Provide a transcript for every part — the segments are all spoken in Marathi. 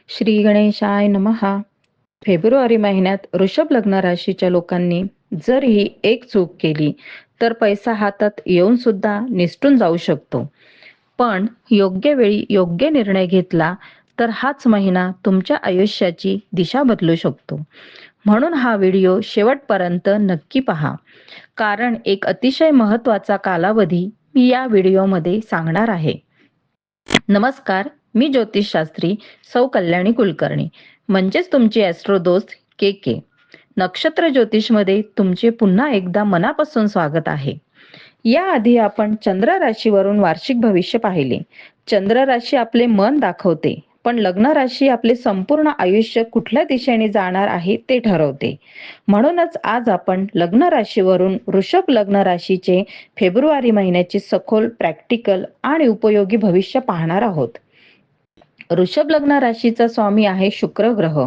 श्री गणेशाय नमहा. फेब्रुवारी महिन्यात वृषभ लग्न राशीच्या लोकांनी जर ही एक चूक केली तर पैसा हातात येऊन सुद्धा निसटून जाऊ शकतो. पण योग्य वेळी योग्य निर्णय घेतला तर हाच महिना तुमच्या आयुष्याची दिशा बदलू शकतो. म्हणून हा व्हिडिओ शेवटपर्यंत नक्की पहा, कारण एक अतिशय महत्त्वाचा कालावधी मी या व्हिडिओमध्ये सांगणार आहे. नमस्कार, मी ज्योतिषशास्त्री सौ कल्याणी कुलकर्णी, म्हणजेच तुमची ॲस्ट्रो दोस्त के के. नक्षत्र ज्योतिषमध्ये तुमचे पुन्हा एकदा मनापासून स्वागत आहे. याआधी आपण चंद्र राशीवरून वार्षिक भविष्य पाहिले. चंद्र राशी आपले मन दाखवते, पण लग्न राशी आपले संपूर्ण आयुष्य कुठल्या दिशेने जाणार आहे ते ठरवते. म्हणूनच आज आपण लग्न राशीवरून वृषभ लग्न राशीचे फेब्रुवारी महिन्याचे सखोल, प्रॅक्टिकल आणि उपयोगी भविष्य पाहणार आहोत. वृषभ लग्न राशीचा स्वामी आहे शुक्र ग्रह.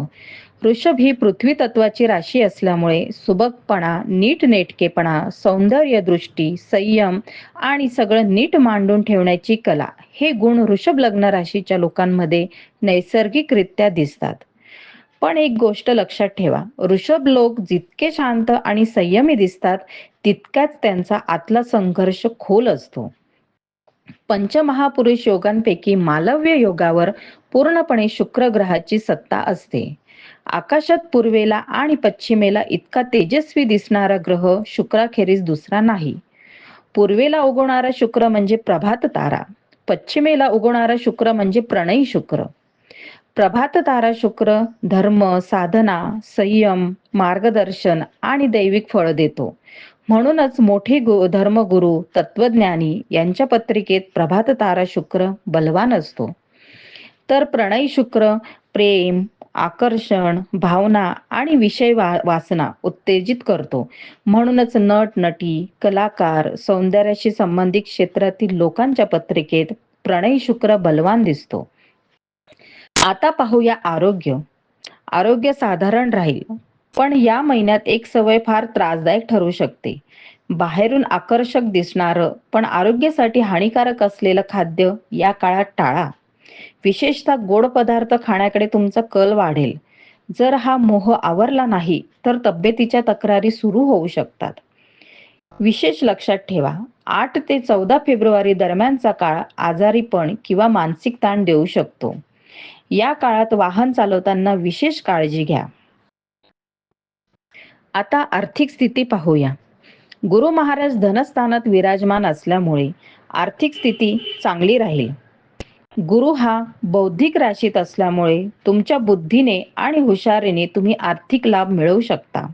वृषभ ही पृथ्वी तत्वाची राशी असल्यामुळे सुबकपणा, नीटनेटकेपणा, सौंदर्य दृष्टी, संयम आणि सगळं नीट मांडून ठेवण्याची कला हे गुण वृषभ लग्न राशीच्या लोकांमध्ये नैसर्गिकरित्या दिसतात. पण एक गोष्ट लक्षात ठेवा, वृषभ लोक जितके शांत आणि संयमी दिसतात तितकाच त्यांचा आतला संघर्ष खोल असतो. पंचमहापुरुष योगांपैकी मालव्य योगावर पूर्णपणे शुक्र ग्रहाची सत्ता असते. आकाशात पूर्वेला आणि पश्चिमेला इतका तेजस्वी दिसणारा ग्रह शुक्राखेरीज दुसरा नाही. पूर्वेला उगवणारा शुक्र म्हणजे प्रभात तारा, पश्चिमेला उगवणारा शुक्र म्हणजे प्रणयी शुक्र. प्रभात तारा शुक्र धर्म, साधना, संयम, मार्गदर्शन आणि दैविक फळ देतो. म्हणूनच मोठे धर्मगुरू, तत्वज्ञानी यांच्या पत्रिकेत प्रभात तारा शुक्र बलवान असतो. तर प्रणयी शुक्र प्रेम, आकर्षण, भावना आणि विषय वासना उत्तेजित करतो. म्हणूनच नट नटी, कलाकार, सौंदर्याशी संबंधित क्षेत्रातील लोकांच्या पत्रिकेत प्रणयी शुक्र बलवान दिसतो. आता पाहूया आरोग्य. आरोग्य साधारण राहील, पण या महिन्यात एक सवय फार त्रासदायक ठरू शकते. बाहेरून आकर्षक दिसणारं पण आरोग्यासाठी हानिकारक असलेलं खाद्य या काळात टाळा. विशेषतः गोड पदार्थ खाण्याकडे तुमचा कल वाढेल. जर हा मोह आवरला नाही तर तब्येतीच्या तक्रारी सुरू होऊ शकतात. विशेष लक्षात ठेवा, 8 ते 14 फेब्रुवारी दरम्यानचा काळ आजारीपण किंवा मानसिक ताण देऊ शकतो. या काळात वाहन चालवताना विशेष काळजी घ्या. आता आर्थिक स्थिती पाहूया. गुरु महाराज धनस्थानात विराजमान असल्यामुळे आर्थिक स्थिती चांगली राहील. गुरु हा बौद्धिक राशीत असल्यामुळे तुमच्या बुद्धीने आणि हुशारीने तुम्ही आर्थिक लाभ मिळवू शकता.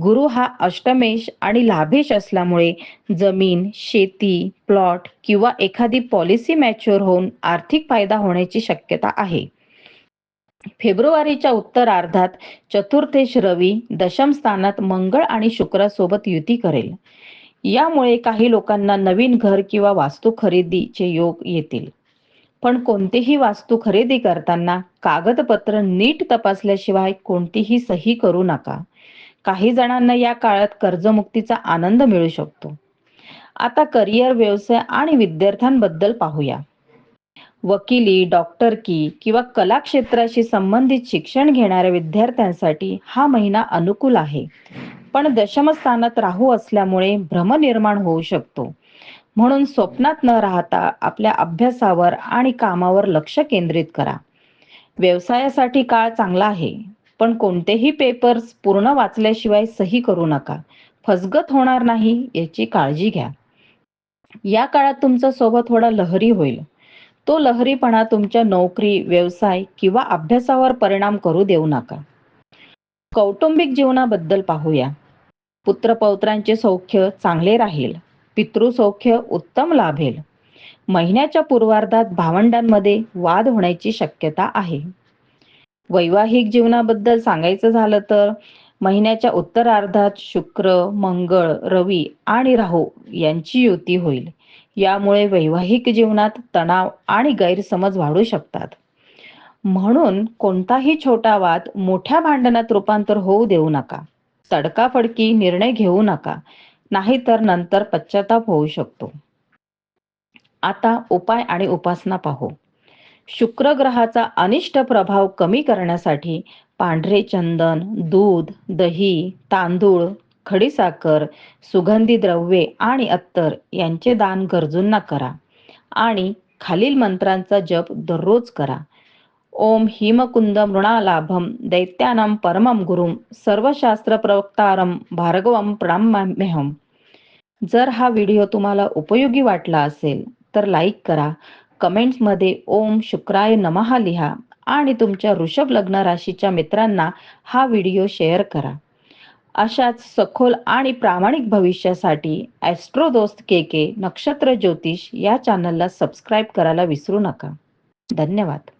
गुरु हा अष्टमेश आणि लाभेश असल्यामुळे जमीन, शेती, प्लॉट किंवा एखादी पॉलिसी मॅच्युअर होऊन आर्थिक फायदा होण्याची शक्यता आहे. फेब्रुवारीच्या उत्तरार्धात चतुर्थेश रवी दशम स्थानात मंगळ आणि शुक्रासोबत युती करेल. यामुळे काही लोकांना नवीन घर किंवा वास्तू खरेदीचे योग येतील. पण कोणतीही वास्तू खरेदी करताना कागदपत्र नीट तपासल्याशिवाय कोणतीही सही करू नका. काही जणांना या काळात कर्जमुक्तीचा आनंद मिळू शकतो. आता करिअर, व्यवसाय आणि विद्यार्थ्यांबद्दल पाहूया. वकिली, डॉक्टरकी किंवा कला क्षेत्राशी संबंधित शिक्षण घेणाऱ्या विद्यार्थ्यांसाठी हा महिना अनुकूल आहे. पण दशमस्थानात राहू असल्यामुळे भ्रम निर्माण होऊ शकतो. म्हणून स्वप्नात न राहता आपल्या अभ्यासावर आणि कामावर लक्ष केंद्रित करा. व्यवसायासाठी काळ चांगला आहे, पण कोणतेही पेपर्स पूर्ण वाचल्याशिवाय सही करू नका. फसगत होणार नाही याची काळजी घ्या. या काळात तुमचा स्वभाव थोडा लहरी होईल. तो लहरीपणा तुमच्या नोकरी, व्यवसाय किंवा अभ्यासावर परिणाम करू देऊ नका. कौटुंबिक जीवनाबद्दल पाहूया. पुत्रपौत्रांचे सौख्य चांगले राहील. पितृसौख्य उत्तम लाभेल. महिन्याच्या पूर्वार्धात भावंडांमध्ये वाद होण्याची शक्यता आहे. वैवाहिक जीवनाबद्दल सांगायचं झालं तर महिन्याच्या उत्तरार्धात शुक्र, मंगळ, रवी आणि राहू यांची युती होईल. यामुळे वैवाहिक जीवनात तणाव आणि गैरसमज वाढू शकतात. म्हणून कोणताही छोटा वाद मोठ्या भांडणात रूपांतर होऊ देऊ नका. तडकाफडकी निर्णय घेऊ नका, नाहीतर नंतर पश्चाताप होऊ शकतो. आता उपाय आणि उपासना पाहू. शुक्र ग्रहाचा अनिष्ट प्रभाव कमी करण्यासाठी पांढरे चंदन, दूध, दही, तांदूळ, खडीसाखर, सुगंधी द्रव्ये आणि अत्तर यांचे दान गरजूंना करा आणि खालील मंत्रांचा जप दररोज करा. ओम हिमकुंद मृणालाभम दैत्यानं परमं गुरुं सर्वशास्त्र प्रवक्तारं भार्गवं प्रणमाम्यहम्. जर हा व्हिडिओ तुम्हाला उपयोगी वाटला असेल तर लाईक करा, कमेंट्समध्ये ओम शुक्राय नमः लिहा आणि तुमच्या वृषभ लग्न राशीच्या मित्रांना हा व्हिडिओ शेअर करा. अशाच सखोल आणि प्रामाणिक भविष्यासाठी ॲस्ट्रो दोस्त के के नक्षत्र ज्योतिष या चॅनलला सबस्क्राईब करायला विसरू नका. धन्यवाद.